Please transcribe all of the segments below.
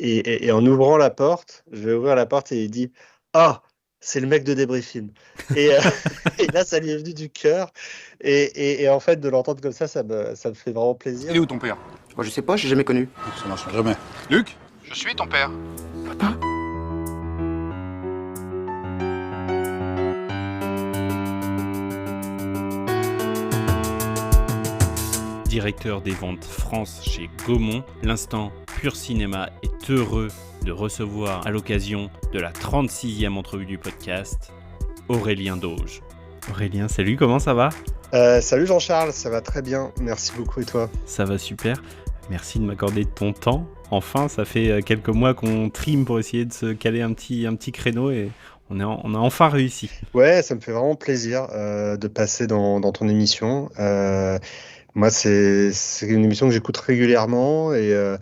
Et en ouvrant la porte, je vais ouvrir la porte et il dit: «Ah, c'est le mec de Débriefing.» Et, et là, ça lui est venu du cœur. Et en fait, de l'entendre comme ça me fait vraiment Il est plaisir. où ton père? Moi, je sais pas, j'ai jamais connu. Ça marchera jamais. Luc, je suis ton père. Papa? Directeur des ventes France chez Gaumont, l'instant Pur Cinéma est heureux de recevoir à l'occasion de la 36e entrevue du podcast, Aurélien Dauge. Aurélien, salut, comment ça va ? Salut Jean-Charles, ça va très bien, merci beaucoup, et toi? Ça va super, merci de m'accorder de ton temps. Enfin, ça fait quelques mois qu'on trime pour essayer de se caler un petit créneau et on a enfin réussi. Ouais, ça me fait vraiment plaisir de passer dans ton émission. Moi, c'est une émission que j'écoute régulièrement et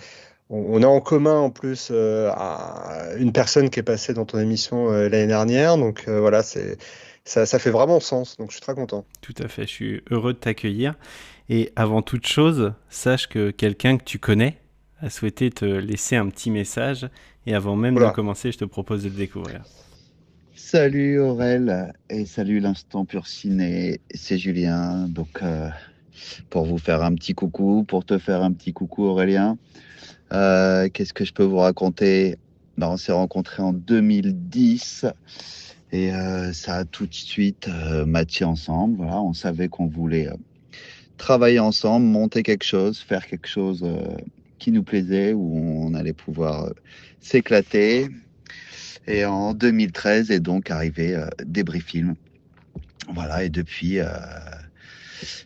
on a en commun en plus une personne qui est passée dans ton émission l'année dernière. Donc voilà, ça fait vraiment sens. Donc je suis très content. Tout à fait, je suis heureux de t'accueillir. Et avant toute chose, sache que quelqu'un que tu connais a souhaité te laisser un petit message. Et avant même de Oula. commencer, je te propose de le découvrir. Salut Aurel et salut l'Instant Pur Ciné, c'est Julien. Donc pour vous faire un petit coucou, pour te faire un petit coucou Aurélien, qu'est-ce que je peux vous raconter? On s'est rencontrés en 2010 et ça a tout de suite matché ensemble. Voilà, on savait qu'on voulait travailler ensemble, monter quelque chose, faire quelque chose qui nous plaisait, où on allait pouvoir s'éclater. Et en 2013 est donc arrivé Débriefing. Voilà, et depuis,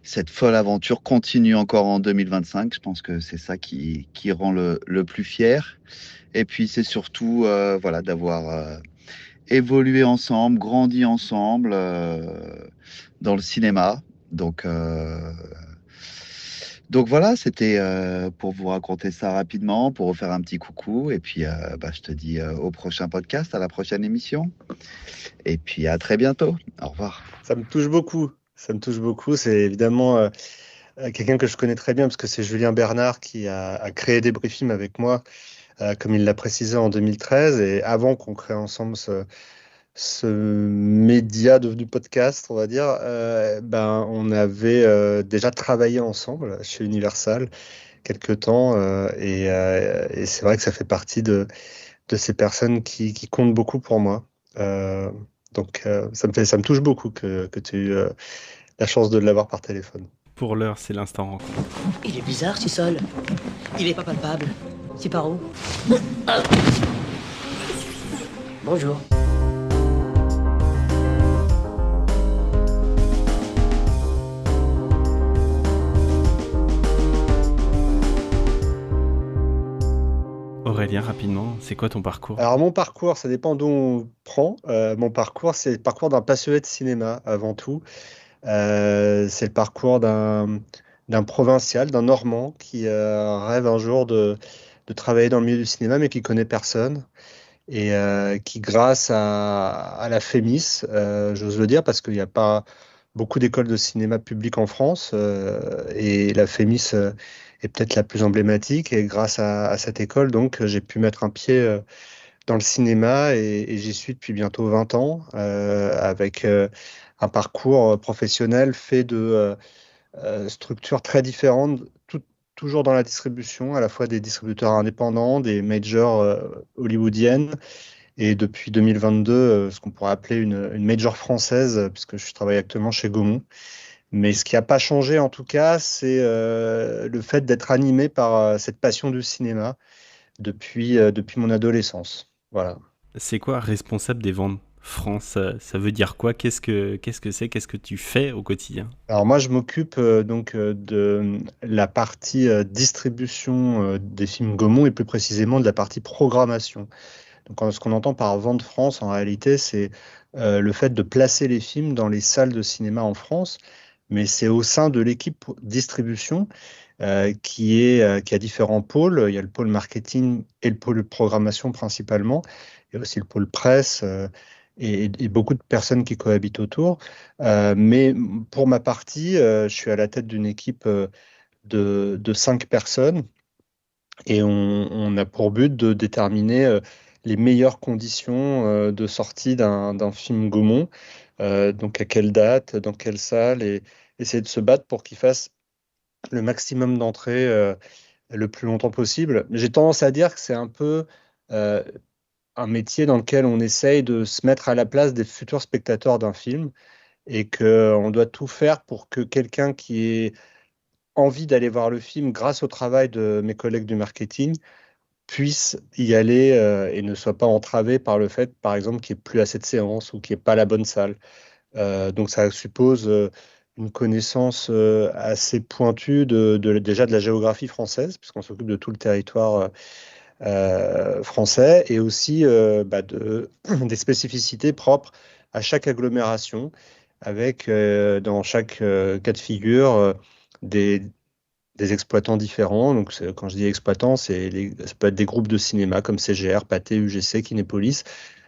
cette folle aventure continue encore en 2025. Je pense que c'est ça qui rend le plus fier. Et puis c'est surtout voilà, d'avoir évolué ensemble, grandi ensemble dans le cinéma. Donc voilà, c'était pour vous raconter ça rapidement, pour vous faire un petit coucou. Et puis je te dis au prochain podcast, à la prochaine émission. Et puis à très bientôt. Au revoir. Ça me touche beaucoup. Ça me touche beaucoup. C'est évidemment quelqu'un que je connais très bien parce que c'est Julien Bernard qui a créé Débriefing avec moi, comme il l'a précisé en 2013. Et avant qu'on crée ensemble ce média devenu podcast, on va dire, on avait déjà travaillé ensemble chez Universal quelque temps. Et c'est vrai que ça fait partie de ces personnes qui comptent beaucoup pour moi. Ça me touche beaucoup que tu aies eu la chance de l'avoir par téléphone. Pour l'heure, c'est l'instant rencontre. Il est bizarre ce sol. Il est pas palpable. C'est par où? Bonjour. Aurélien, rapidement, c'est quoi ton parcours ? Alors mon parcours, ça dépend d'où on prend. Mon parcours, c'est le parcours d'un passionné de cinéma avant tout. C'est le parcours d'un provincial, d'un Normand qui rêve un jour de travailler dans le milieu du cinéma, mais qui connaît personne. Et qui, grâce à la FEMIS, j'ose le dire, parce qu'il n'y a pas beaucoup d'écoles de cinéma publiques en France, et la FEMIS est peut-être la plus emblématique. Et grâce à cette école, donc, j'ai pu mettre un pied dans le cinéma et j'y suis depuis bientôt 20 ans, avec un parcours professionnel fait de structures très différentes, toujours dans la distribution, à la fois des distributeurs indépendants, des majors hollywoodiennes, et depuis 2022, ce qu'on pourrait appeler une major française, puisque je travaille actuellement chez Gaumont. Mais ce qui n'a pas changé, en tout cas, c'est le fait d'être animé par cette passion du cinéma depuis mon adolescence. Voilà. C'est quoi responsable des ventes France ? Ça veut dire quoi ? Qu'est-ce que c'est ? Qu'est-ce que tu fais au quotidien ? Alors moi, je m'occupe de la partie distribution des films Gaumont et plus précisément de la partie programmation. Donc, ce qu'on entend par vente France, en réalité, c'est le fait de placer les films dans les salles de cinéma en France, mais c'est au sein de l'équipe distribution qui a différents pôles. Il y a le pôle marketing et le pôle programmation principalement. Il y a aussi le pôle presse et beaucoup de personnes qui cohabitent autour. Mais pour ma partie, je suis à la tête d'une équipe de 5 personnes et on a pour but de déterminer les meilleures conditions de sortie d'un film Gaumont, donc à quelle date, dans quelle salle, et essayer de se battre pour qu'il fasse le maximum d'entrées le plus longtemps possible. J'ai tendance à dire que c'est un peu euh, un métier dans lequel on essaye de se mettre à la place des futurs spectateurs d'un film et qu'on doit tout faire pour que quelqu'un qui ait envie d'aller voir le film grâce au travail de mes collègues du marketing puisse y aller et ne soit pas entravé par le fait, par exemple, qu'il n'y ait plus assez de séances ou qu'il n'y ait pas la bonne salle. Donc ça suppose une connaissance assez pointue déjà de la géographie française, puisqu'on s'occupe de tout le territoire français, et aussi des spécificités propres à chaque agglomération, avec dans chaque cas de figure des, des exploitants différents. Donc quand je dis exploitants, ça peut être des groupes de cinéma comme CGR, Pathé, UGC, Kinépolis,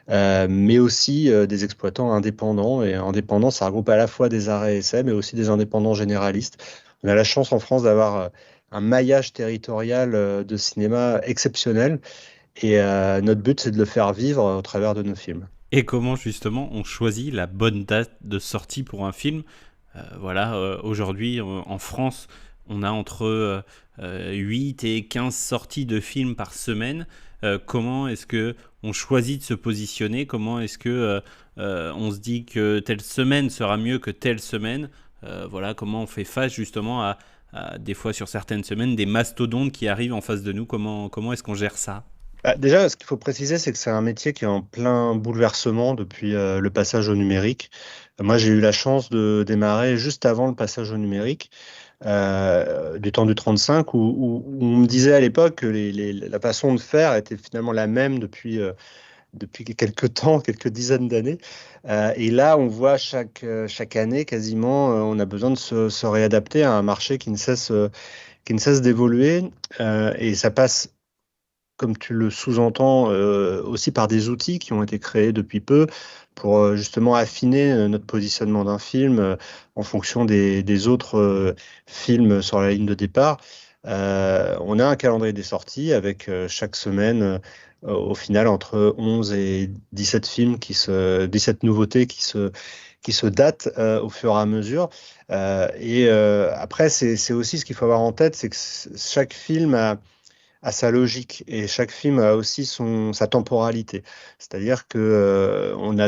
mais aussi des exploitants indépendants. Et indépendants, ça regroupe à la fois des arrêts essais, mais aussi des indépendants généralistes. On a la chance en France d'avoir un maillage territorial de cinéma exceptionnel. Et notre but, c'est de le faire vivre au travers de nos films. Et comment justement on choisit la bonne date de sortie pour un film? Aujourd'hui en France, on a entre 8 et 15 sorties de films par semaine. Comment est-ce que on choisit de se positionner? Comment est-ce que on se dit que telle semaine sera mieux que telle semaine? Comment on fait face justement à des fois sur certaines semaines des mastodontes qui arrivent en face de nous? Comment est-ce qu'on gère ça? Déjà, ce qu'il faut préciser, c'est que c'est un métier qui est en plein bouleversement depuis le passage au numérique. Moi, j'ai eu la chance de démarrer juste avant le passage au numérique, du temps du 35, où on me disait à l'époque que la façon de faire était finalement la même depuis quelques temps, quelques dizaines d'années. Et là, on voit chaque année, quasiment, on a besoin de se réadapter à un marché qui ne cesse d'évoluer. Et ça passe, comme tu le sous-entends, aussi par des outils qui ont été créés depuis peu pour justement affiner notre positionnement d'un film en fonction des autres films sur la ligne de départ. On a un calendrier des sorties avec chaque semaine, au final, entre 11 et 17 films 17 nouveautés qui se datent au fur et à mesure. Après, c'est aussi ce qu'il faut avoir en tête, c'est que chaque film a sa logique et chaque film a aussi sa temporalité. C'est-à-dire que on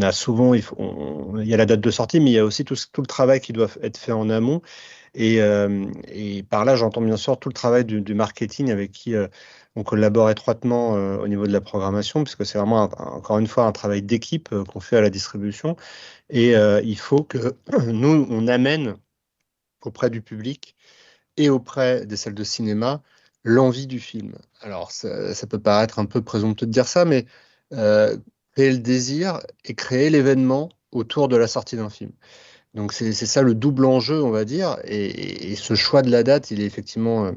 a souvent, il y a la date de sortie, mais il y a aussi tout le travail qui doit être fait en amont. Et par là, j'entends bien sûr tout le travail du marketing avec qui on collabore étroitement au niveau de la programmation, puisque c'est vraiment, encore une fois, un travail d'équipe qu'on fait à la distribution. Et il faut que nous, on amène auprès du public et auprès des salles de cinéma l'envie du film. Alors, ça peut paraître un peu présomptueux de dire ça, mais créer le désir et créer l'événement autour de la sortie d'un film. Donc, c'est ça le double enjeu, on va dire. Et ce choix de la date, il est effectivement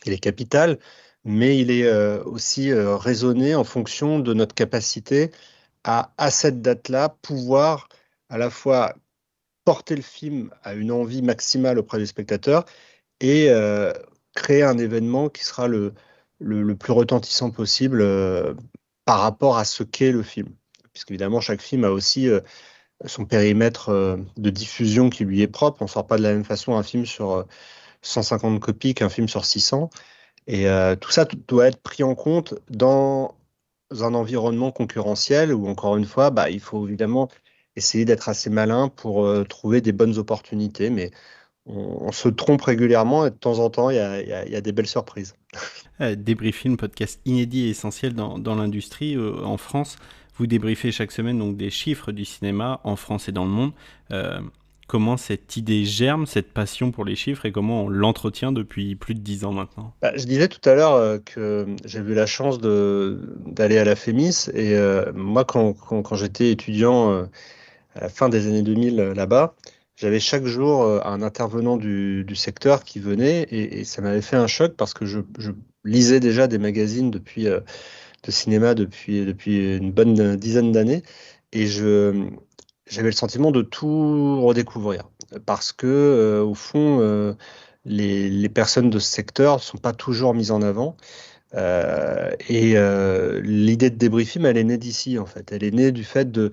il est capital, mais il est aussi raisonné en fonction de notre capacité à cette date-là, pouvoir à la fois porter le film à une envie maximale auprès des spectateurs et créer un événement qui sera le plus retentissant possible par rapport à ce qu'est le film. Puisqu'évidemment, chaque film a aussi son périmètre de diffusion qui lui est propre. On ne sort pas de la même façon un film sur 150 copies qu'un film sur 600. Et tout ça doit être pris en compte dans un environnement concurrentiel où, encore une fois, il faut évidemment essayer d'être assez malin pour trouver des bonnes opportunités. Mais on se trompe régulièrement et de temps en temps, il y a des belles surprises. Débriefing, podcast inédit et essentiel dans l'industrie. En France, vous débriefez chaque semaine donc, des chiffres du cinéma en France et dans le monde. Comment cette idée germe, cette passion pour les chiffres, et comment on l'entretient depuis plus de 10 ans maintenant? Je disais tout à l'heure que j'ai eu la chance d'aller à la FEMIS. Et moi, quand j'étais étudiant à la fin des années 2000 là-bas, j'avais chaque jour un intervenant du secteur qui venait et ça m'avait fait un choc parce que je lisais déjà des magazines de cinéma depuis une bonne dizaine d'années et j'avais le sentiment de tout redécouvrir parce que au fond les personnes de ce secteur ne sont pas toujours mises en avant. L'idée de Débriefing, elle est née d'ici, en fait. Elle est née du fait de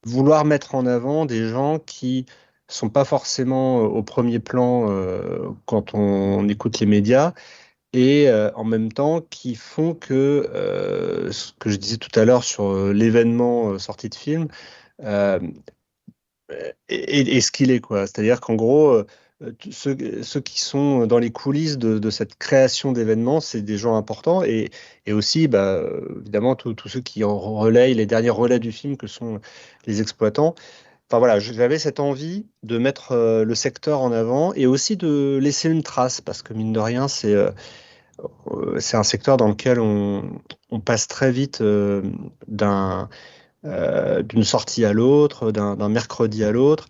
vouloir mettre en avant des gens qui sont pas forcément au premier plan quand on écoute les médias, et en même temps qui font que ce que je disais tout à l'heure sur l'événement sortie de film euh, est ce qu'il est, quoi. C'est-à-dire qu'en gros, ceux qui sont dans les coulisses de cette création d'événements, c'est des gens importants, et aussi, bah, évidemment, tous ceux qui en relayent les derniers relais du film, que sont les exploitants. Enfin voilà, j'avais cette envie de mettre le secteur en avant et aussi de laisser une trace, parce que mine de rien, c'est un secteur dans lequel on passe très vite d'une sortie à l'autre, d'un mercredi à l'autre,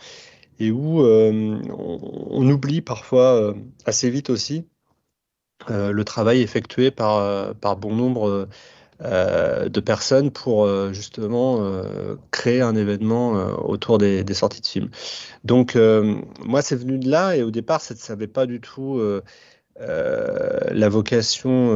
et où on oublie parfois assez vite aussi le travail effectué par bon nombre de personnes pour justement créer un événement autour des sorties de films. Donc moi, c'est venu de là, et au départ, ça ne savait pas du tout la vocation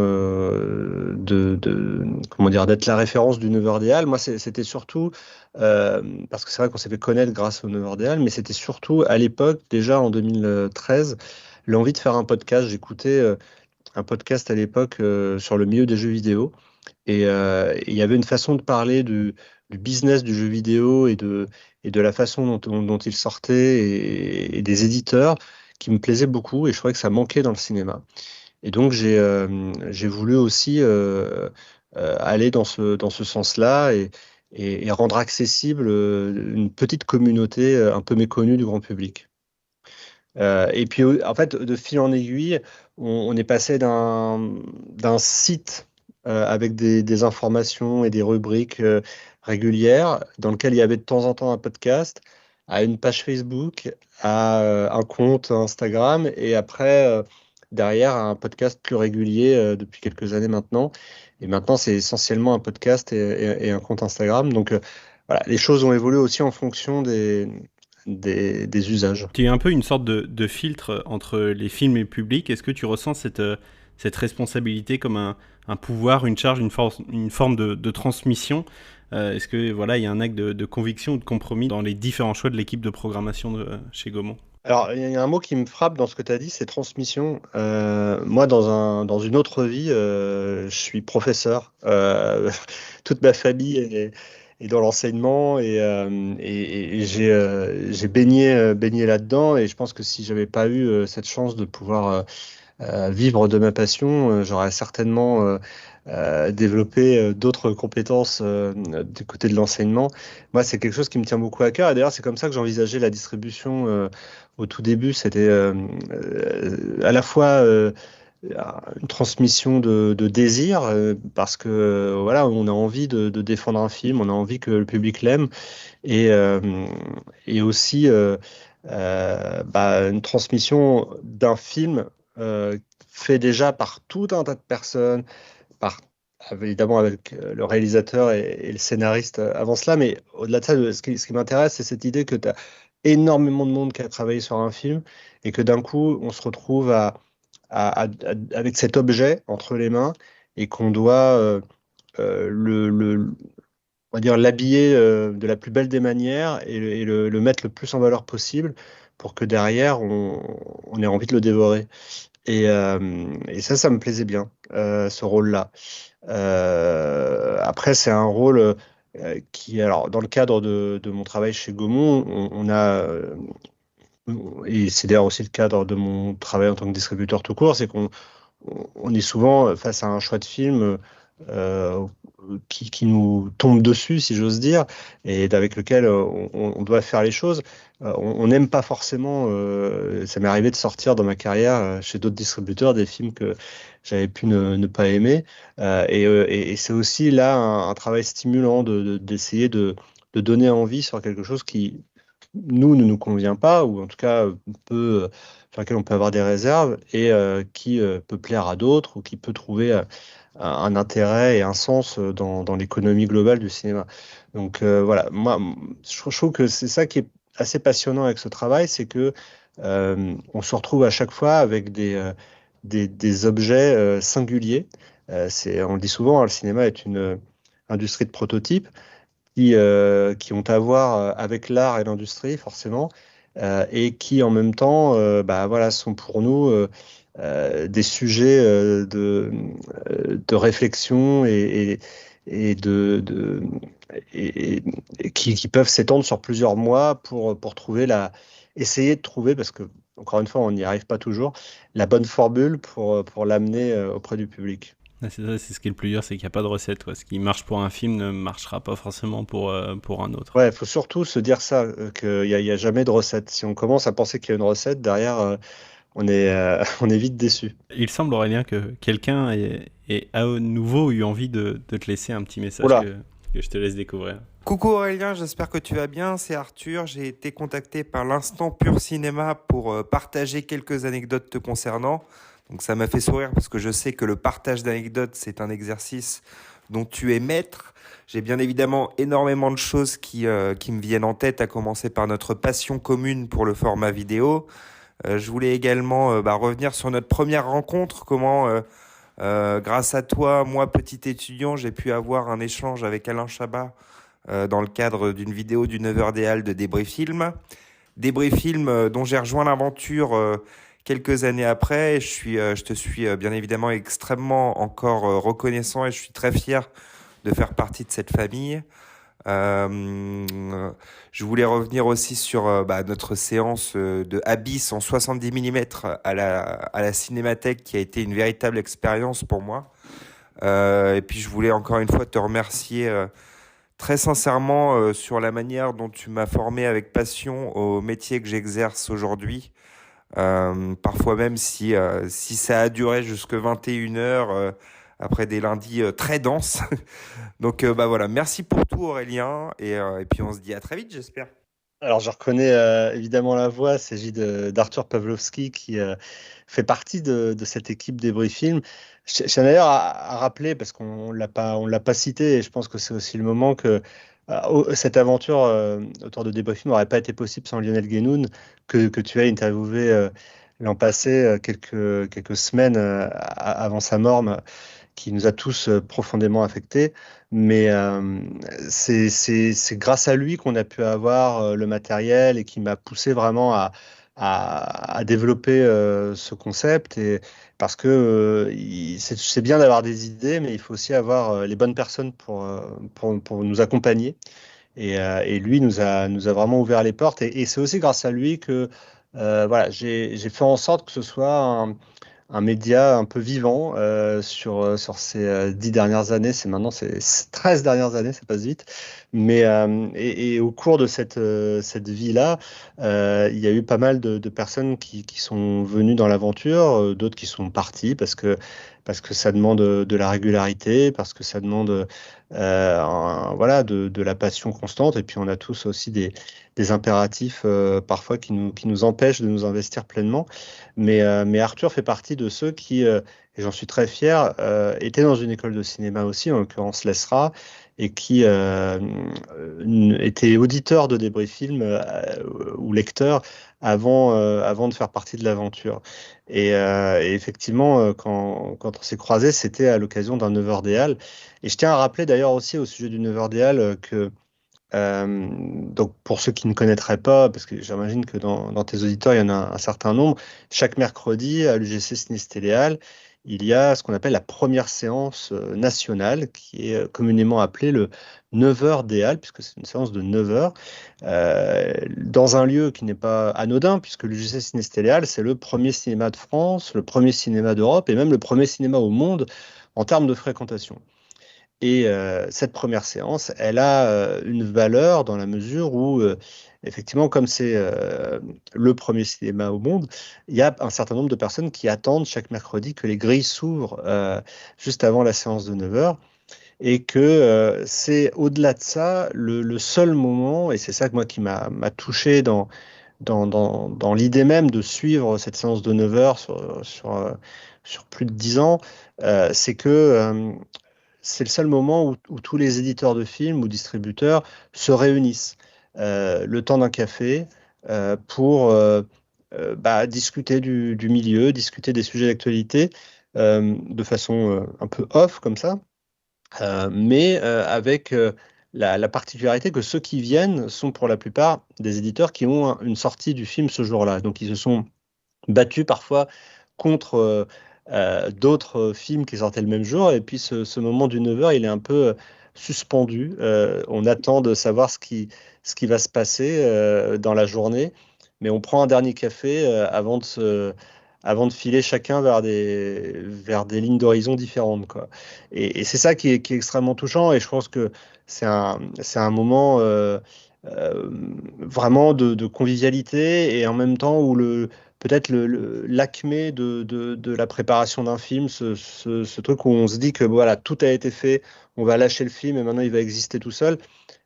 comment dire, d'être la référence du 9h des Halles. Moi, c'était surtout, parce que c'est vrai qu'on s'est fait connaître grâce au 9h des Halles, mais c'était surtout à l'époque, déjà en 2013, l'envie de faire un podcast. J'écoutais un podcast à l'époque sur le milieu des jeux vidéo, et il y avait une façon de parler du business du jeu vidéo et de la façon dont il sortait, et des éditeurs, qui me plaisait beaucoup, et je trouvais que ça manquait dans le cinéma. Et donc j'ai voulu aussi aller dans ce sens-là, et rendre accessible une petite communauté un peu méconnue du grand public. Et puis en fait, de fil en aiguille, on est passé d'un site avec des informations et des rubriques régulières, dans lequel il y avait de temps en temps un podcast, à une page Facebook, à un compte Instagram, et après, derrière, à un podcast plus régulier depuis quelques années maintenant. Et maintenant, c'est essentiellement un podcast et un compte Instagram. Donc voilà, les choses ont évolué aussi en fonction des usages. Tu es un peu une sorte de filtre entre les films et le public. Est-ce que tu ressens cette responsabilité comme un pouvoir, une charge, une forme de transmission? Est-ce que voilà, il y a un acte de conviction ou de compromis dans les différents choix de l'équipe de programmation chez Gaumont? Alors, il y a un mot qui me frappe dans ce que tu as dit, c'est transmission. Moi, dans une autre vie, je suis professeur. Toute ma famille est dans l'enseignement, et j'ai baigné là-dedans. Et je pense que si j'avais pas eu cette chance de pouvoir vivre de ma passion, j'aurais certainement développé d'autres compétences du côté de l'enseignement. Moi, c'est quelque chose qui me tient beaucoup à cœur. Et d'ailleurs, c'est comme ça que j'envisageais la distribution au tout début. C'était à la fois une transmission de désir, parce que voilà, on a envie de défendre un film, on a envie que le public l'aime, et, euh, et aussi une transmission d'un film fait déjà par tout un tas de personnes, par, évidemment avec le réalisateur et le scénariste avant cela, mais au-delà de ça, ce qui m'intéresse, c'est cette idée que tu as énormément de monde qui a travaillé sur un film, et que d'un coup, on se retrouve avec cet objet entre les mains, et qu'on doit on va dire, l'habiller de la plus belle des manières, et le mettre le plus en valeur possible, pour que derrière, on ait envie de le dévorer. Et ça me plaisait bien, ce rôle-là. Après, c'est un rôle qui, alors, dans le cadre de mon travail chez Gaumont, on a, et c'est d'ailleurs aussi le cadre de mon travail en tant que distributeur tout court, c'est qu'on est souvent face à un choix de film euh, qui nous tombe dessus, si j'ose dire, et avec lequel on doit faire les choses. On n'aime pas forcément, ça m'est arrivé de sortir dans ma carrière chez d'autres distributeurs des films que j'avais pu ne pas aimer. Et c'est aussi là un travail stimulant d'essayer de donner envie sur quelque chose qui, nous, ne nous convient pas, ou en tout cas sur lequel on peut avoir des réserves, et qui peut plaire à d'autres, ou qui peut trouver un intérêt et un sens dans l'économie globale du cinéma. Donc voilà, moi, je trouve que c'est ça qui est assez passionnant avec ce travail, c'est que on se retrouve à chaque fois avec des objets singuliers. On le dit souvent, hein, le cinéma est une industrie de prototypes qui ont à voir avec l'art et l'industrie, forcément, et qui, en même temps, voilà, sont pour nous des sujets de réflexion et qui peuvent s'étendre sur plusieurs mois pour essayer de trouver, parce que, encore une fois, on n'y arrive pas toujours, la bonne formule pour l'amener auprès du public. C'est ça, c'est ce qui est le plus dur, c'est qu'il n'y a pas de recette, quoi. Ce qui marche pour un film ne marchera pas forcément pour un autre. Ouais, il faut surtout se dire ça, qu'il n'y a jamais de recette. Si on commence à penser qu'il y a une recette, derrière, on est vite déçu. Il semble, Aurélien, que quelqu'un ait à nouveau eu envie de te laisser un petit message Oula. que je te laisse découvrir. Coucou Aurélien, j'espère que tu vas bien, c'est Arthur. J'ai été contacté par l'Instant Pur Cinéma pour partager quelques anecdotes te concernant. Donc ça m'a fait sourire parce que je sais que le partage d'anecdotes, c'est un exercice dont tu es maître. J'ai bien évidemment énormément de choses qui me viennent en tête, à commencer par notre passion commune pour le format vidéo. Je voulais également revenir sur notre première rencontre, comment grâce à toi, moi petit étudiant, j'ai pu avoir un échange avec Alain Chabat dans le cadre d'une vidéo du 9h des Halles de Débrief Film. Débrief Film dont j'ai rejoint l'aventure quelques années après. Et je te suis bien évidemment extrêmement encore reconnaissant et je suis très fier de faire partie de cette famille. Je voulais revenir aussi sur notre séance de Abyss en 70 mm à la Cinémathèque qui a été une véritable expérience pour moi. Et puis je voulais encore une fois te remercier très sincèrement sur la manière dont tu m'as formé avec passion au métier que j'exerce aujourd'hui. Parfois même si ça a duré jusque 21h après des lundis très denses. Donc voilà, merci pour tout Aurélien et puis on se dit à très vite j'espère. Alors, je reconnais évidemment la voix, il s'agit d'Arthur Pawlowski qui fait partie de cette équipe Débrief Film. Je tiens d'ailleurs à rappeler, parce qu'on l'a pas cité, et je pense que c'est aussi le moment que cette aventure autour de Débrief Film n'aurait pas été possible sans Lionel Guénoun, que tu as interviewé l'an passé, quelques semaines avant sa mort, qui nous a tous profondément affectés. Mais c'est grâce à lui qu'on a pu avoir le matériel et qui m'a poussé vraiment à développer ce concept. Et parce que c'est bien d'avoir des idées, mais il faut aussi avoir les bonnes personnes pour nous accompagner. Et lui nous a vraiment ouvert les portes. Et c'est aussi grâce à lui que voilà, j'ai fait en sorte que ce soit un média un peu vivant sur ces 10 dernières années. C'est 13 dernières années, ça passe vite. Mais et au cours de cette vie-là, il y a eu pas mal de personnes qui sont venues dans l'aventure, d'autres qui sont parties parce que ça demande de la régularité, parce que ça demande voilà, de la passion constante. Et puis on a tous aussi des impératifs parfois qui nous empêchent de nous investir pleinement. Mais Arthur fait partie de ceux qui, et j'en suis très fier, étaient dans une école de cinéma aussi, en l'occurrence l'ESRA, et qui était auditeur de Débrief Film ou lecteur avant de faire partie de l'aventure. Et effectivement, quand on s'est croisés, c'était à l'occasion d'un 9h des Halles. Et je tiens à rappeler d'ailleurs aussi au sujet du 9h des Halles que donc pour ceux qui ne connaîtraient pas, parce que j'imagine que dans tes auditeurs, il y en a un certain nombre, chaque mercredi à l'UGC Ciné Halles, il y a ce qu'on appelle la première séance nationale, qui est communément appelée le 9h des Halles, puisque c'est une séance de 9h, dans un lieu qui n'est pas anodin, puisque l'UGC Ciné Halles, c'est le premier cinéma de France, le premier cinéma d'Europe, et même le premier cinéma au monde en termes de fréquentation. Et cette première séance, elle a une valeur dans la mesure où, effectivement, comme c'est le premier cinéma au monde, il y a un certain nombre de personnes qui attendent chaque mercredi que les grilles s'ouvrent juste avant la séance de 9h. Et que c'est au-delà de ça le seul moment, et c'est ça que moi qui m'a touché dans l'idée même de suivre cette séance de 9h sur plus de 10 ans, c'est que c'est le seul moment où tous les éditeurs de films ou distributeurs se réunissent le temps d'un café pour discuter du milieu, discuter des sujets d'actualité de façon un peu off comme ça, mais avec la particularité que ceux qui viennent sont pour la plupart des éditeurs qui ont une sortie du film ce jour-là. Donc ils se sont battus parfois contre d'autres films qui sortaient le même jour, et puis ce moment du 9h, il est un peu suspendu. On attend de savoir ce qui va se passer dans la journée, mais on prend un dernier café avant de filer chacun vers des lignes d'horizon différentes, quoi. Et c'est ça qui est extrêmement touchant, et je pense que c'est un moment vraiment de convivialité, et en même temps où peut-être l'acmé de la préparation d'un film, ce truc où on se dit que voilà, tout a été fait, on va lâcher le film et maintenant il va exister tout seul.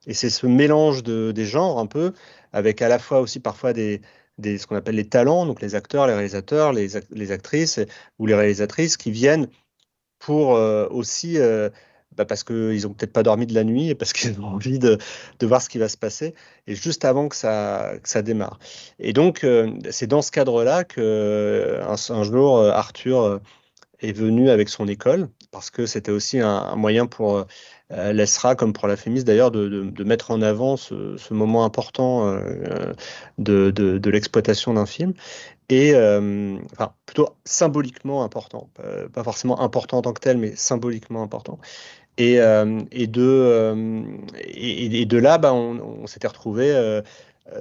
Et c'est ce mélange des genres un peu, avec à la fois aussi parfois ce qu'on appelle les talents, donc les acteurs, les réalisateurs, les actrices ou les réalisatrices qui viennent pour aussi, parce qu'ils n'ont peut-être pas dormi de la nuit et parce qu'ils ont envie de voir ce qui va se passer, et juste avant que ça démarre. Et donc, c'est dans ce cadre-là qu'un jour, Arthur est venu avec son école, parce que c'était aussi un moyen pour l'ESRA, comme pour la FEMIS d'ailleurs, de mettre en avant ce moment important de l'exploitation d'un film. Et plutôt symboliquement important, pas forcément important en tant que tel, mais symboliquement important. Et de là, on s'était retrouvé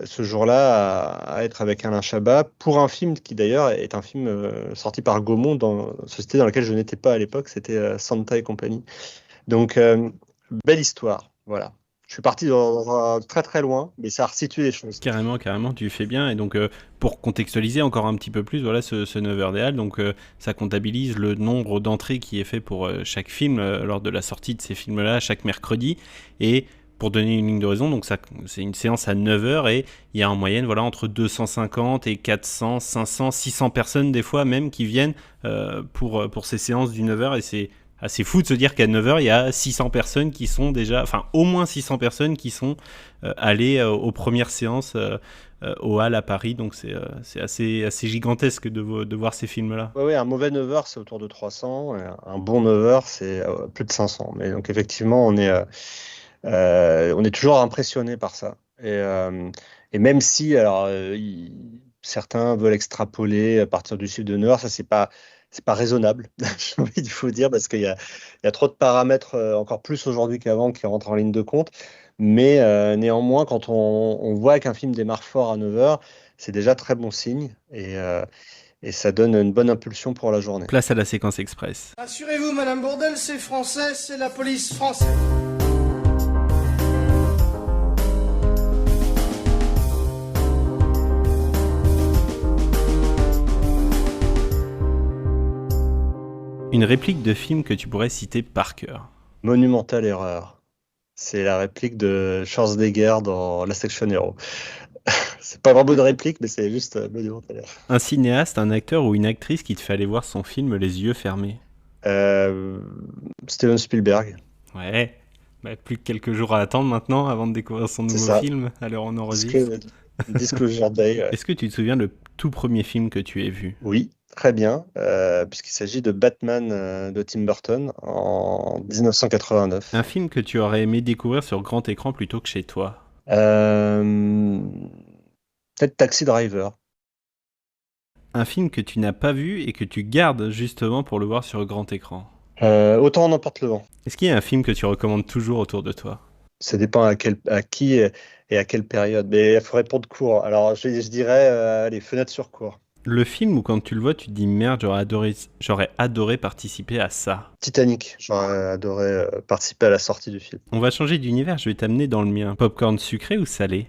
ce jour-là à être avec Alain Chabat pour un film qui d'ailleurs est un film sorti par Gaumont, dans une société dans laquelle je n'étais pas à l'époque, c'était Santa et compagnie. Donc, belle histoire, voilà. Je suis parti dans très très loin, mais ça a resitué les choses. Carrément, tu fais bien. Et donc, pour contextualiser encore un petit peu plus, voilà, ce 9h des Halles, donc ça comptabilise le nombre d'entrées qui est fait pour chaque film lors de la sortie de ces films-là, chaque mercredi. Et pour donner une ligne de raison, donc c'est une séance à 9h et il y a en moyenne entre 250 et 400, 500, 600 personnes des fois même qui viennent pour ces séances du 9h, et c'est assez fou de se dire qu'à 9h, il y a 600 personnes qui sont déjà, au moins 600 personnes qui sont allées aux premières séances au Hall à Paris. Donc c'est assez gigantesque de voir ces films-là. Oui, un mauvais 9h, c'est autour de 300. Et un bon 9h, c'est plus de 500. Mais donc effectivement, on est toujours impressionné par ça. Et même si, alors, certains veulent extrapoler à partir du chiffre de 9h, ça, c'est pas raisonnable, il faut dire, parce qu'il y a trop de paramètres, encore plus aujourd'hui qu'avant, qui rentrent en ligne de compte. Mais néanmoins, quand on voit qu'un film démarre fort à 9h, c'est déjà très bon signe, et ça donne une bonne impulsion pour la journée. Place à la séquence express. Rassurez-vous, Madame Bourdelle, c'est français, c'est la police française. Une réplique de film que tu pourrais citer par cœur. Monumentale erreur. C'est la réplique de Schwarzenegger dans Last Action Hero. C'est pas vraiment une réplique, mais c'est juste monumentale erreur. Un cinéaste, un acteur ou une actrice qui te fait aller voir son film les yeux fermés. Steven Spielberg. Ouais, plus que quelques jours à attendre maintenant avant de découvrir son nouveau film, à l'heure où on enregistre. Disclosure Day. Ouais. Est-ce que tu te souviens le tout premier film que tu aies vu ? Oui. Très bien, puisqu'il s'agit de Batman de Tim Burton en 1989. Un film que tu aurais aimé découvrir sur grand écran plutôt que chez toi ? Peut-être Taxi Driver. Un film que tu n'as pas vu et que tu gardes justement pour le voir sur grand écran ? Autant en emporte le vent. Est-ce qu'il y a un film que tu recommandes toujours autour de toi ? Ça dépend à qui et à quelle période, mais il faut répondre court. Alors je dirais les Fenêtres sur cour. Le film où quand tu le vois, tu te dis merde, j'aurais adoré participer à ça. Titanic, j'aurais adoré participer à la sortie du film. On va changer d'univers, je vais t'amener dans le mien. Popcorn sucré ou salé ?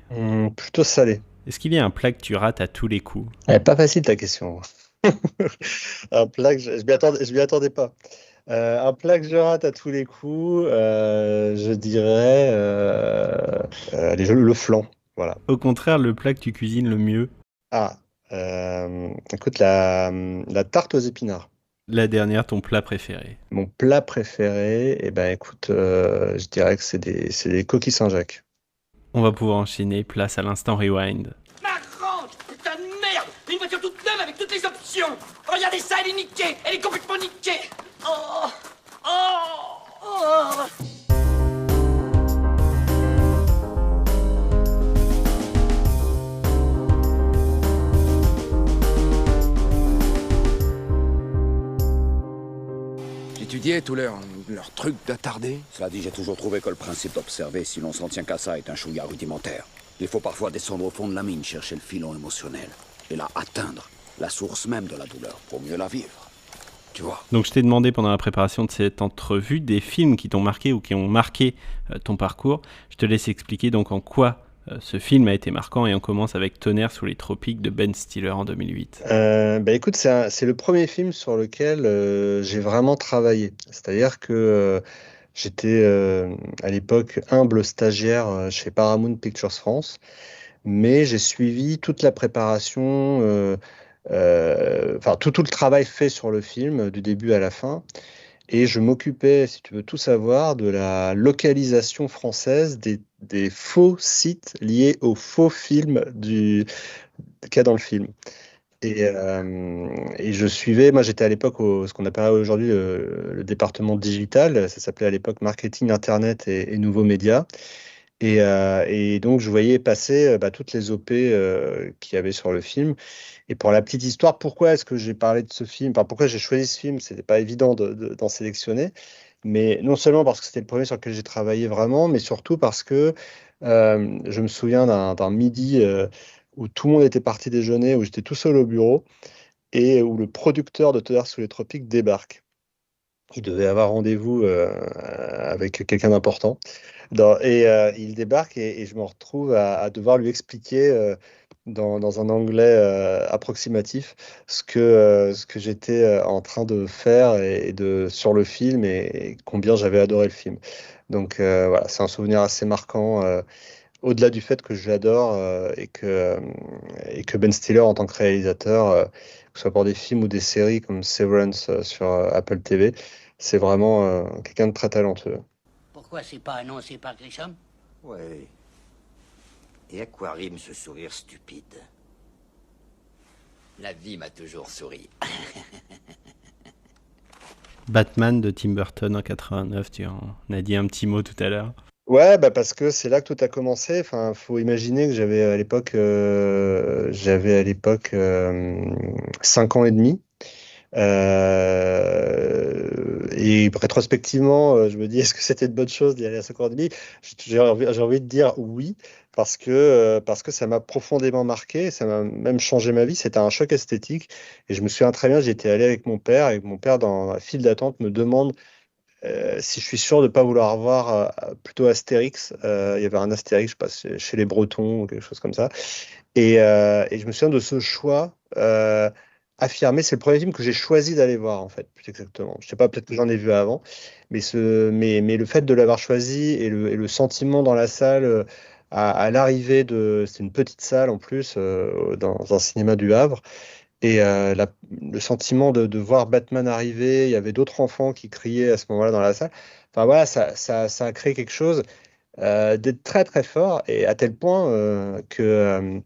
Plutôt salé. Est-ce qu'il y a un plat que tu rates à tous les coups ? Pas facile ta question. Un plat que je m'y attendais pas. Un plat que je rate à tous les coups, je dirais le flan. Voilà. Au contraire, le plat que tu cuisines le mieux ? Écoute, la tarte aux épinards. La dernière, ton plat préféré? Mon plat préféré, écoute, je dirais que c'est des coquilles Saint-Jacques. On va pouvoir enchaîner, place à l'instant rewind. Ma grande putain de merde! Une voiture niquée. Elle est complètement niquée. Oh, oh, oh. J'étudiais tous leurs trucs d'attardé. Cela dit, j'ai toujours trouvé que le principe d'observer si l'on s'en tient qu'à ça est un chouïa rudimentaire. Il faut parfois descendre au fond de la mine, chercher le filon émotionnel, et là atteindre la source même de la douleur, pour mieux la vivre. Tu vois. Donc je t'ai demandé pendant la préparation de cette entrevue des films qui t'ont marqué ou qui ont marqué ton parcours. Je te laisse expliquer donc en quoi ce film a été marquant et on commence avec Tonnerre sous les tropiques de Ben Stiller en 2008. Écoute, c'est le premier film sur lequel j'ai vraiment travaillé. C'est-à-dire que j'étais à l'époque humble stagiaire chez Paramount Pictures France, mais j'ai suivi toute la préparation, tout le travail fait sur le film du début à la fin. Et je m'occupais, si tu veux tout savoir, de la localisation française des faux sites liés aux faux films qu'il y a dans le film. Et je suivais, moi j'étais à l'époque ce qu'on appelle aujourd'hui le département digital, ça s'appelait à l'époque marketing, internet et nouveaux médias. Et donc je voyais passer toutes les OP qu'il y avait sur le film. Et pour la petite histoire, pourquoi est-ce que j'ai parlé de ce film, enfin, pourquoi j'ai choisi ce film, c'était pas évident d'en sélectionner, mais non seulement parce que c'était le premier sur lequel j'ai travaillé vraiment, mais surtout parce que je me souviens d'un midi où tout le monde était parti déjeuner, où j'étais tout seul au bureau, et où le producteur de Tonnerre sous les tropiques débarque. Il devait avoir rendez-vous avec quelqu'un d'important. Il débarque et je me retrouve à devoir lui expliquer dans un anglais approximatif ce que j'étais en train de faire sur le film et combien j'avais adoré le film. Donc voilà, c'est un souvenir assez marquant, au-delà du fait que je l'adore et que Ben Stiller en tant que réalisateur, que ce soit pour des films ou des séries comme Severance sur Apple TV, c'est vraiment quelqu'un de très talentueux. Pourquoi c'est pas annoncé par Grisham? Ouais. Et à quoi rime ce sourire stupide? La vie m'a toujours souri. Batman de Tim Burton en 89, tu en as dit un petit mot tout à l'heure. Ouais, parce que c'est là que tout a commencé. Enfin, faut imaginer que j'avais à l'époque 5 ans et demi. Et rétrospectivement, je me dis, est-ce que c'était une bonne chose d'y aller à 5 ans et demi? J'ai envie de dire oui, parce que ça m'a profondément marqué, ça m'a même changé ma vie. C'était un choc esthétique. Et je me souviens très bien, j'étais allé avec mon père, et mon père, dans la file d'attente, me demande si je suis sûr de ne pas vouloir voir plutôt Astérix. Il y avait un Astérix, je sais pas, chez les Bretons ou quelque chose comme ça. Et je me souviens de ce choix affirmé. C'est le premier film que j'ai choisi d'aller voir, en fait, plus exactement. Je sais pas, peut-être que j'en ai vu avant, mais le fait de l'avoir choisi et le sentiment dans la salle à l'arrivée c'est une petite salle en plus dans un cinéma du Havre. Et le sentiment de voir Batman arriver, il y avait d'autres enfants qui criaient à ce moment-là dans la salle. Enfin voilà, ça a créé quelque chose d'être très très fort, et à tel point que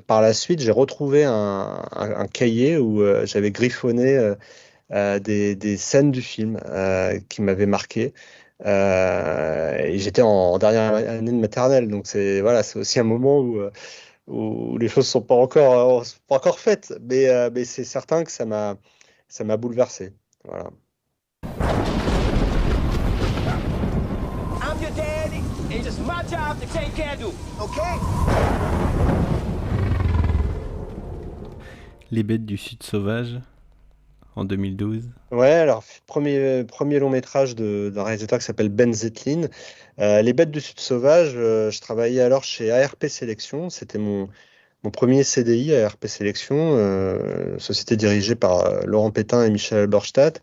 par la suite, j'ai retrouvé un cahier où j'avais griffonné des scènes du film qui m'avaient marqué. Et j'étais en dernière année de maternelle, donc c'est aussi un moment où les choses sont pas encore faites, mais c'est certain que ça m'a bouleversé. Voilà. I'm your daddy, and it's my job to take care of you, okay? Les bêtes du Sud sauvage en 2012. Ouais, alors premier long métrage d'un réalisateur qui s'appelle Ben Zetlin. Les bêtes du Sud sauvage, je travaillais alors chez ARP Sélection. C'était mon premier CDI à ARP Sélection, société dirigée par Laurent Pétain et Michel Alberstadt.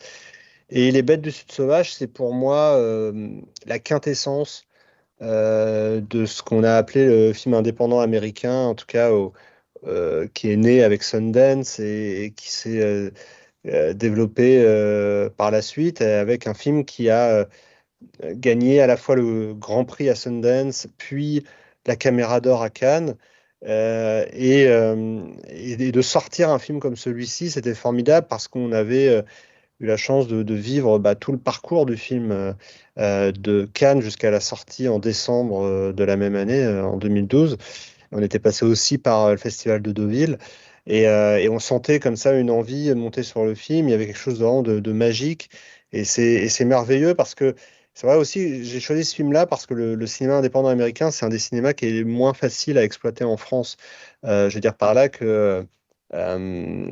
Et les bêtes du Sud sauvage, c'est pour moi la quintessence de ce qu'on a appelé le film indépendant américain, en tout cas qui est né avec Sundance et qui s'est développé par la suite avec un film qui a gagné à la fois le Grand Prix à Sundance, puis la Caméra d'Or à Cannes, Et de sortir un film comme celui-ci, c'était formidable parce qu'on avait eu la chance de vivre tout le parcours du film de Cannes jusqu'à la sortie en décembre de la même année, en 2012. On était passé aussi par le festival de Deauville et on sentait comme ça une envie de monter sur le film. Il y avait quelque chose vraiment de magique et c'est merveilleux parce que c'est vrai aussi, j'ai choisi ce film-là parce que le cinéma indépendant américain, c'est un des cinémas qui est moins facile à exploiter en France. Je veux dire par là que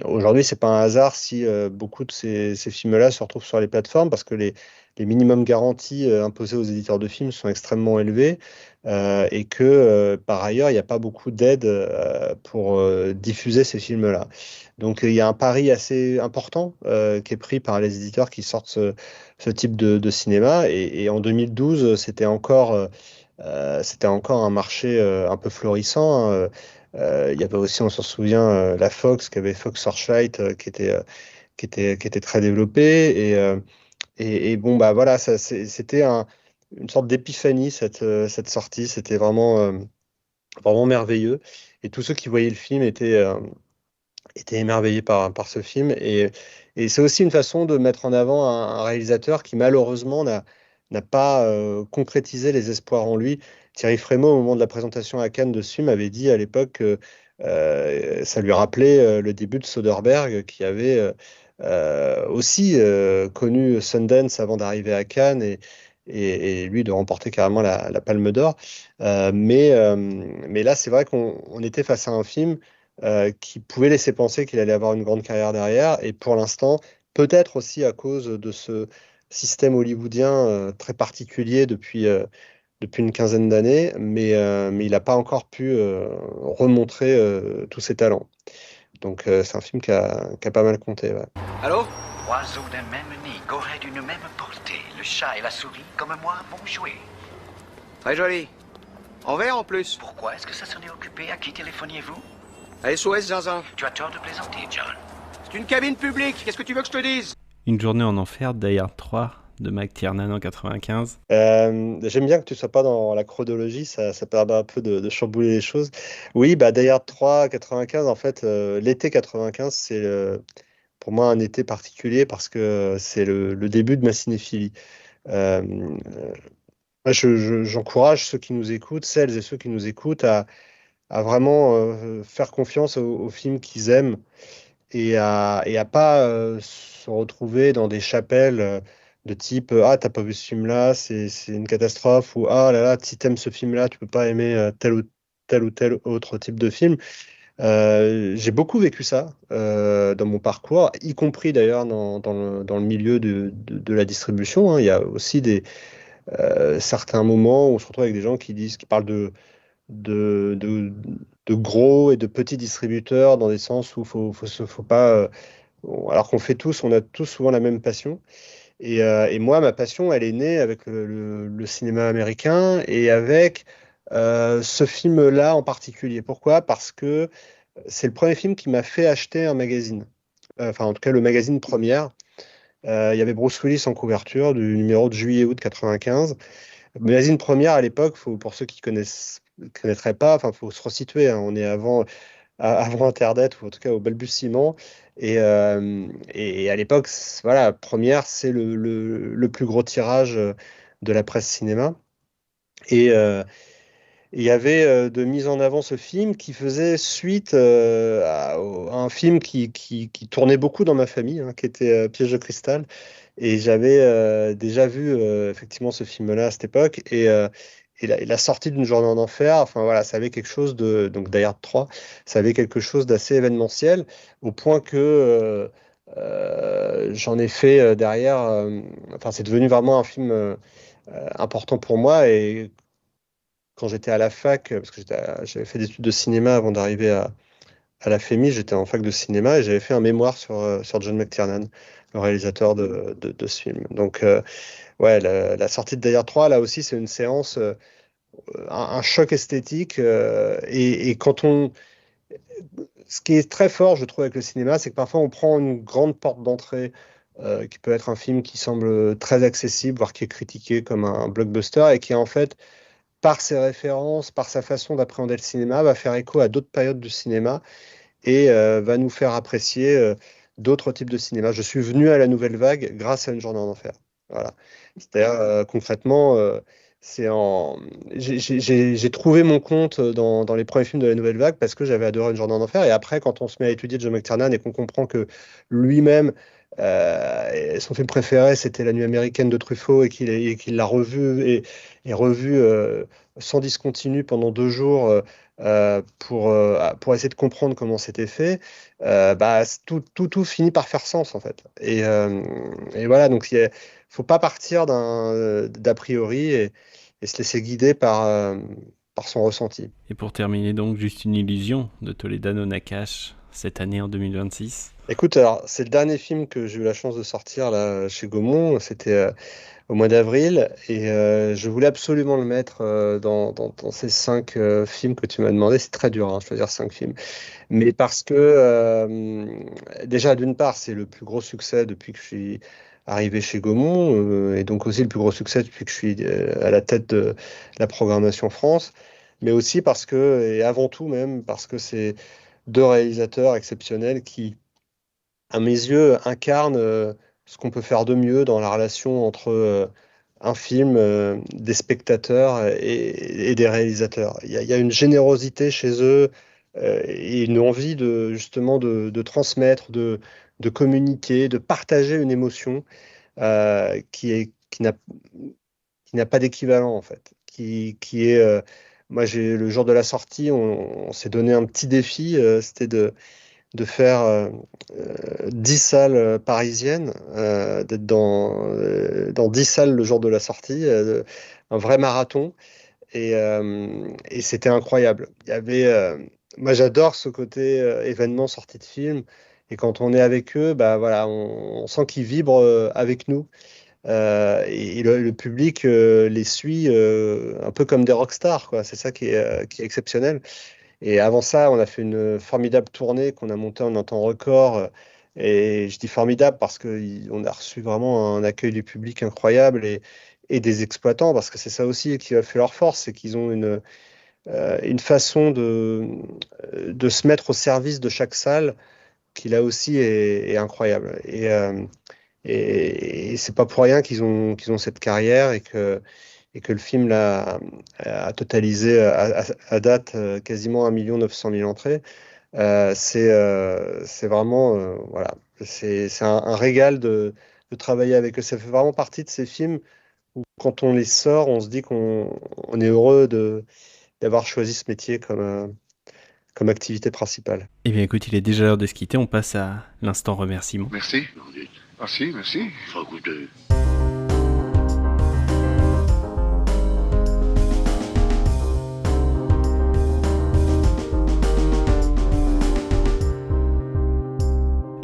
aujourd'hui, c'est pas un hasard si beaucoup de ces films-là se retrouvent sur les plateformes parce que les minimums garantis imposés aux éditeurs de films sont extrêmement élevés et que par ailleurs, il n'y a pas beaucoup d'aide pour diffuser ces films-là. Donc, il y a un pari assez important qui est pris par les éditeurs qui sortent ce type de cinéma. Et en 2012, c'était encore un marché un peu florissant, hein. Il y avait aussi, on s'en souvient, la Fox, qui avait Fox Searchlight, qui était très développée. Et bon, bah voilà, c'était une sorte d'épiphanie, cette sortie. C'était vraiment merveilleux. Et tous ceux qui voyaient le film étaient émerveillés par ce film. Et c'est aussi une façon de mettre en avant un réalisateur qui, malheureusement, n'a pas concrétisé les espoirs en lui. Thierry Frémaux, au moment de la présentation à Cannes de ce film, avait dit à l'époque que ça lui rappelait le début de Soderbergh, qui avait aussi connu Sundance avant d'arriver à Cannes et lui de remporter carrément la Palme d'Or. Mais là, c'est vrai qu'on était face à un film qui pouvait laisser penser qu'il allait avoir une grande carrière derrière. Et pour l'instant, peut-être aussi à cause de ce système hollywoodien très particulier depuis une quinzaine d'années, mais il n'a pas encore pu remontrer tous ses talents. Donc c'est un film qui a pas mal compté. Ouais. Allô? Oiseaux d'un même nid, gorées d'une même portée, le chat et la souris, comme moi, vont jouer. Très joli. En vert en plus. Pourquoi est-ce que ça s'en est occupé? À qui téléphoniez-vous? À SOS Zinzin. Tu as tort de plaisanter, John. C'est une cabine publique, qu'est-ce que tu veux que je te dise? Une journée en enfer, Die Hard 3 de McTiernan en 95. J'aime bien que tu sois pas dans la chronologie, ça permet un peu de chambouler les choses. Oui, Die Hard 3, 95, en fait, l'été 95, c'est pour moi un été particulier parce que c'est le début de ma cinéphilie. Euh, Moi, j'encourage ceux qui nous écoutent, celles et ceux qui nous écoutent, à vraiment faire confiance aux films qu'ils aiment et à pas se retrouver dans des chapelles de type ah, t'as pas vu ce film-là, c'est une catastrophe, ou ah là là, si t'aimes ce film-là, tu peux pas aimer tel ou tel autre type de film. J'ai beaucoup vécu ça dans mon parcours, y compris d'ailleurs dans le milieu de la distribution, hein. Il y a aussi certains moments où on se retrouve avec des gens qui parlent de gros et de petits distributeurs dans des sens où faut pas. Alors qu'on on a tous souvent la même passion. Et moi, ma passion, elle est née avec le cinéma américain et avec ce film-là en particulier. Pourquoi? Parce que c'est le premier film qui m'a fait acheter un magazine. Enfin, en tout cas, le magazine Première. Il y avait Bruce Willis en couverture du numéro de juillet-août 95. Le magazine Première, à l'époque, pour ceux qui connaîtraient pas, enfin, faut se resituer, hein. On est avant Internet, ou en tout cas au balbutiement. Et à l'époque, voilà, Première, c'est le plus gros tirage de la presse cinéma. Et il y avait de mise en avant ce film qui faisait suite à un film qui tournait beaucoup dans ma famille, hein, qui était Piège de cristal. Et j'avais déjà vu effectivement ce film-là à cette époque. Et la sortie d'une journée en enfer, enfin voilà, ça avait quelque chose donc Die Hard 3, ça avait quelque chose d'assez événementiel, au point que j'en ai fait derrière, enfin c'est devenu vraiment un film important pour moi. Et quand j'étais à la fac, parce que j'avais fait des études de cinéma avant d'arriver à la FEMI, j'étais en fac de cinéma et j'avais fait un mémoire sur John McTiernan, le réalisateur de ce film. Donc, ouais, la sortie de Die Hard 3, là aussi, c'est une séance, un choc esthétique. Et ce qui est très fort, je trouve, avec le cinéma, c'est que parfois on prend une grande porte d'entrée qui peut être un film qui semble très accessible, voire qui est critiqué comme un blockbuster et qui est en fait par ses références, par sa façon d'appréhender le cinéma, va faire écho à d'autres périodes du cinéma et va nous faire apprécier d'autres types de cinéma. Je suis venu à la Nouvelle Vague grâce à Une journée en enfer. Voilà. C'est-à-dire, concrètement, j'ai trouvé mon compte dans les premiers films de la Nouvelle Vague parce que j'avais adoré Une journée en enfer. Et après, quand on se met à étudier Joe McTiernan et qu'on comprend que lui-même, son film préféré, c'était La Nuit américaine de Truffaut et qu'il l'a revu et revu sans discontinu pendant 2 jours pour essayer de comprendre comment c'était fait, tout finit par faire sens en fait. Et voilà, donc faut pas partir d'a priori et se laisser guider par son ressenti. Et pour terminer donc, juste une illusion de Toledano Nakash cette année en 2026. Écoute, alors c'est le dernier film que j'ai eu la chance de sortir là chez Gaumont, c'était au mois d'avril et je voulais absolument le mettre dans ces 5 films que tu m'as demandé. C'est très dur, choisir 5 films, mais parce que déjà d'une part c'est le plus gros succès depuis que je suis arrivé chez Gaumont et donc aussi le plus gros succès depuis que je suis à la tête de la programmation France, mais aussi parce que, et avant tout même, parce que c'est 2 réalisateurs exceptionnels qui, à mes yeux, incarnent ce qu'on peut faire de mieux dans la relation entre un film, des spectateurs et des réalisateurs. Il y a une générosité chez eux et une envie justement de transmettre, de communiquer, de partager une émotion qui n'a pas d'équivalent en fait. Moi, le jour de la sortie, on s'est donné un petit défi, c'était de faire 10 salles parisiennes, d'être dans 10 salles le jour de la sortie, un vrai marathon. Et c'était incroyable. Moi, j'adore ce côté événement, sortie de film. Et quand on est avec eux, voilà, on sent qu'ils vibrent avec nous. Et le public les suit un peu comme des rockstars, quoi. C'est ça qui est exceptionnel. Et avant ça, on a fait une formidable tournée qu'on a montée en un temps record. Et je dis formidable parce qu'on a reçu vraiment un accueil du public incroyable et des exploitants, parce que c'est ça aussi qui a fait leur force, c'est qu'ils ont une façon de se mettre au service de chaque salle qui là aussi est incroyable. Et c'est pas pour rien qu'ils ont cette carrière et que le film là, a totalisé à date quasiment 1 900 000 entrées. C'est vraiment voilà, c'est un régal de travailler avec eux. Ça fait vraiment partie de ces films où quand on les sort, on se dit qu'on est heureux d'avoir choisi ce métier comme activité principale. Eh bien écoute, il est déjà l'heure de se quitter, on passe à l'instant remerciement. Merci. Merci. Faut goûter.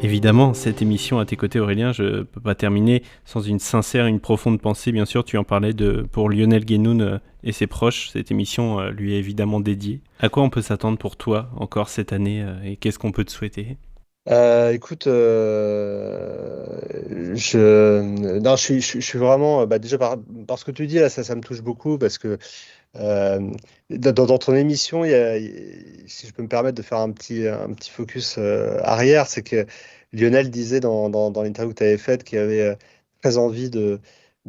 Évidemment, cette émission à tes côtés, Aurélien, je ne peux pas terminer sans une sincère, une profonde pensée. Bien sûr, tu en parlais pour Lionel Guénoun et ses proches. Cette émission lui est évidemment dédiée. À quoi on peut s'attendre pour toi encore cette année et qu'est-ce qu'on peut te souhaiter ? Écoute, je suis vraiment, déjà par ce que tu dis là, ça me touche beaucoup parce que dans ton émission, si je peux me permettre de faire un petit focus arrière, c'est que Lionel disait dans l'interview que tu avais faite qu'il avait très envie de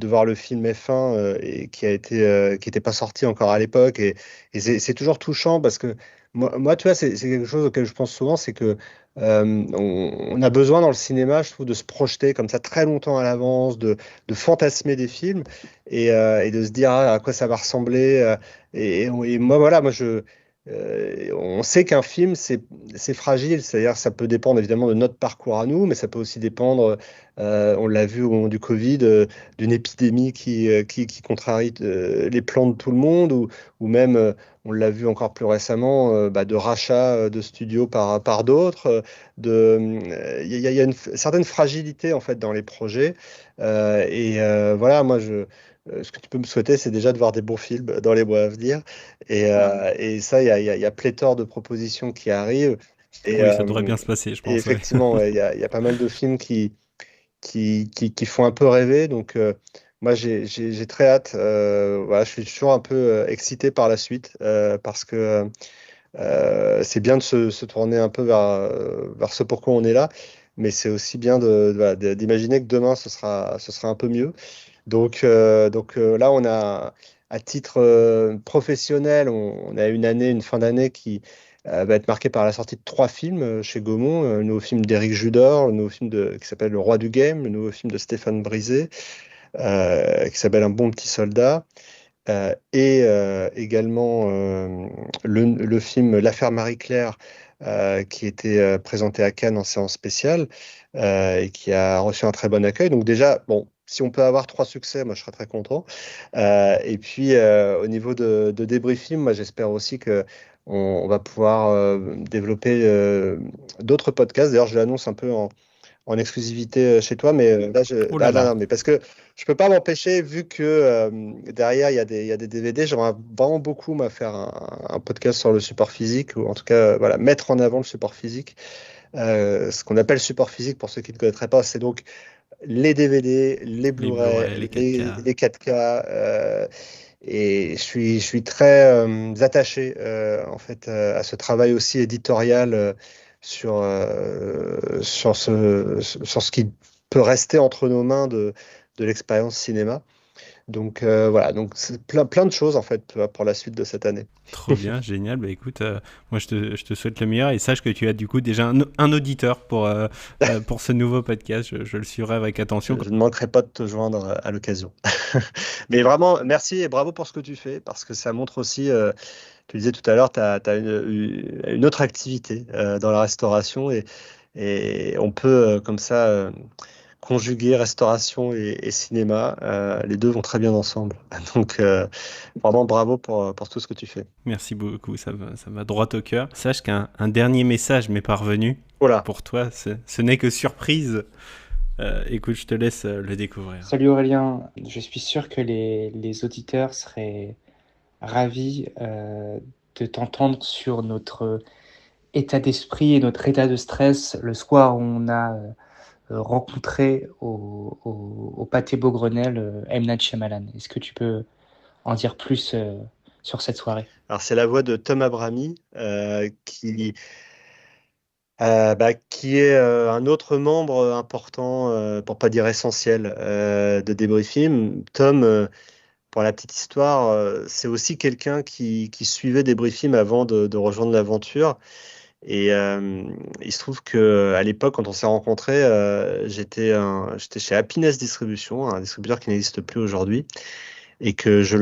voir le film F1 et qui était pas sorti encore à l'époque et c'est toujours touchant parce que moi, tu vois, c'est quelque chose auquel je pense souvent, c'est que on a besoin dans le cinéma, je trouve, de se projeter comme ça très longtemps à l'avance, de fantasmer des films et de se dire à quoi ça va ressembler. Et moi, voilà, on sait qu'un film, c'est fragile, c'est-à-dire ça peut dépendre évidemment de notre parcours à nous, mais ça peut aussi dépendre, on l'a vu au moment du Covid, d'une épidémie qui contrarie les plans de tout le monde, ou même, on l'a vu encore plus récemment, de rachat de studios par d'autres. Il y a une certaine fragilité en fait dans les projets, voilà, moi ce que tu peux me souhaiter, c'est déjà de voir des bons films dans les mois à venir. Et ça, il y a pléthore de propositions qui arrivent. Oui, ça devrait bien se passer, je pense. Et effectivement, il y a pas mal de films qui font un peu rêver. Donc, moi, j'ai très hâte. Voilà, je suis toujours un peu excité par la suite parce que c'est bien de se tourner un peu vers ce pourquoi on est là, mais c'est aussi bien voilà, d'imaginer que demain, ce sera un peu mieux. Donc là, on a, à titre professionnel, on a une fin d'année qui va être marquée par la sortie de 3 films chez Gaumont. Le nouveau film d'Éric Judor, le nouveau film qui s'appelle Le Roi du Game, le nouveau film de Stéphane Brisé, qui s'appelle Un bon petit soldat, et également le film L'affaire Marie-Claire, qui était présenté à Cannes en séance spéciale et qui a reçu un très bon accueil. Donc déjà, bon, si on peut avoir 3 succès, moi je serais très content. Et puis au niveau de Débris Film, moi j'espère aussi que on va pouvoir développer d'autres podcasts. D'ailleurs, je l'annonce un peu en exclusivité chez toi, mais là, non, mais parce que je peux pas m'empêcher, vu que derrière il y a des DVD, j'aimerais vraiment beaucoup faire un podcast sur le support physique, ou en tout cas voilà, mettre en avant le support physique. Ce qu'on appelle support physique, pour ceux qui ne connaîtraient pas, c'est donc les DVD, les Blu-ray, les 4K. Et je suis très attaché en fait à ce travail aussi éditorial sur ce qui peut rester entre nos mains de l'expérience cinéma. Donc voilà, donc c'est plein de choses en fait pour la suite de cette année. Trop bien, génial. Bah écoute, moi je te souhaite le meilleur et sache que tu as du coup déjà un auditeur pour ce nouveau podcast. Je le suivrai avec attention. Je ne manquerai pas de te joindre à l'occasion. Mais vraiment, merci et bravo pour ce que tu fais, parce que ça montre aussi, tu disais tout à l'heure, tu as une autre activité dans la restauration et on peut comme ça conjuguer restauration et cinéma. Les deux vont très bien ensemble. Donc vraiment bravo pour tout ce que tu fais. Merci beaucoup, ça va droit au cœur. Sache qu'un dernier message m'est parvenu pour toi. Ce n'est que surprise. Écoute, je te laisse le découvrir. Salut Aurélien, je suis sûr que les auditeurs seraient ravis de t'entendre sur notre état d'esprit et notre état de stress le soir où on a rencontré au Pâté Beaugrenelle M. Night Shyamalan. Est-ce que tu peux en dire plus sur cette soirée? Alors c'est la voix de Tom Abrami qui est un autre membre important, pour pas dire essentiel, de Débris Film. Tom, pour la petite histoire, c'est aussi quelqu'un qui suivait Débris Film avant de rejoindre l'aventure. Et il se trouve qu'à l'époque, quand on s'est rencontrés, j'étais chez Happiness Distribution, un distributeur qui n'existe plus aujourd'hui, et que je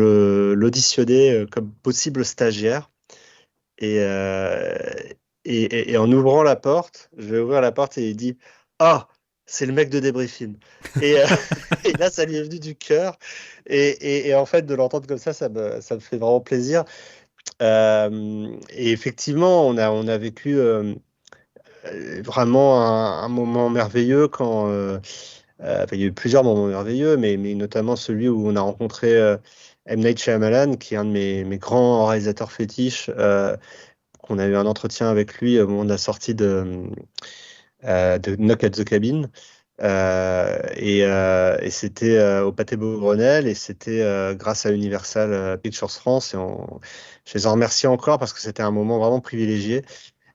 l'auditionnais comme possible stagiaire. Et en ouvrant la porte, je vais ouvrir la porte et il dit « Ah, c'est le mec de Débris Film ». Et là, ça lui est venu du cœur. Et en fait, de l'entendre comme ça me fait vraiment plaisir. Et effectivement, on a vécu vraiment un moment merveilleux quand il y a eu plusieurs moments merveilleux, mais notamment celui où on a rencontré M. Night Shyamalan, qui est un de mes grands réalisateurs fétiches. On a eu un entretien avec lui au moment de la sortie de Knock at the Cabin. Et c'était au Pâté Beaugrenelle, et c'était grâce à Universal Pictures France. Je les en remercie encore parce que c'était un moment vraiment privilégié.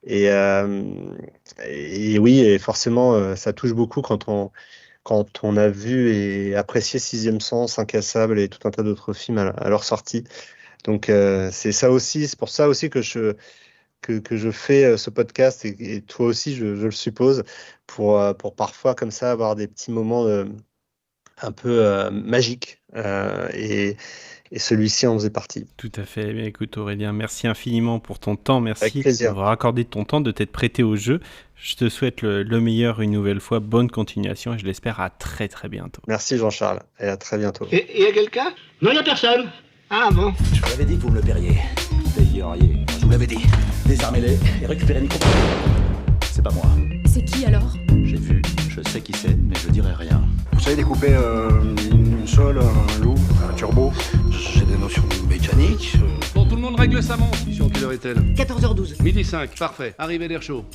Et oui, et forcément, ça touche beaucoup quand on a vu et apprécié Sixième Sens, Incassable et tout un tas d'autres films à leur sortie. Donc c'est pour ça aussi que je fais ce podcast, et toi aussi, je le suppose, pour parfois comme ça avoir des petits moments un peu magiques, et celui-ci en faisait partie. Tout à fait. Bien, écoute Aurélien, merci infiniment pour ton temps, merci d'avoir accordé ton temps, de t'être prêté au jeu. Je te souhaite le meilleur une nouvelle fois, bonne continuation, et je l'espère à très très bientôt. Merci Jean-Charles, et à très bientôt. Et y a quelqu'un? Non, y a personne. Ah bon? Je vous l'avais dit que vous me le paieriez. Payeriez. Je vous l'avais dit. Désarmez-les et récupérez Nico. C'est pas moi. C'est qui alors? J'ai vu, je sais qui c'est, mais je dirai rien. Vous savez découper une sole, un loup, un turbo? J'ai des notions mécaniques. Bon, tout le monde règle sa montre. Mission, quelle heure est-elle? 14h12. Midi 5, parfait. Arrivez l'air chaud.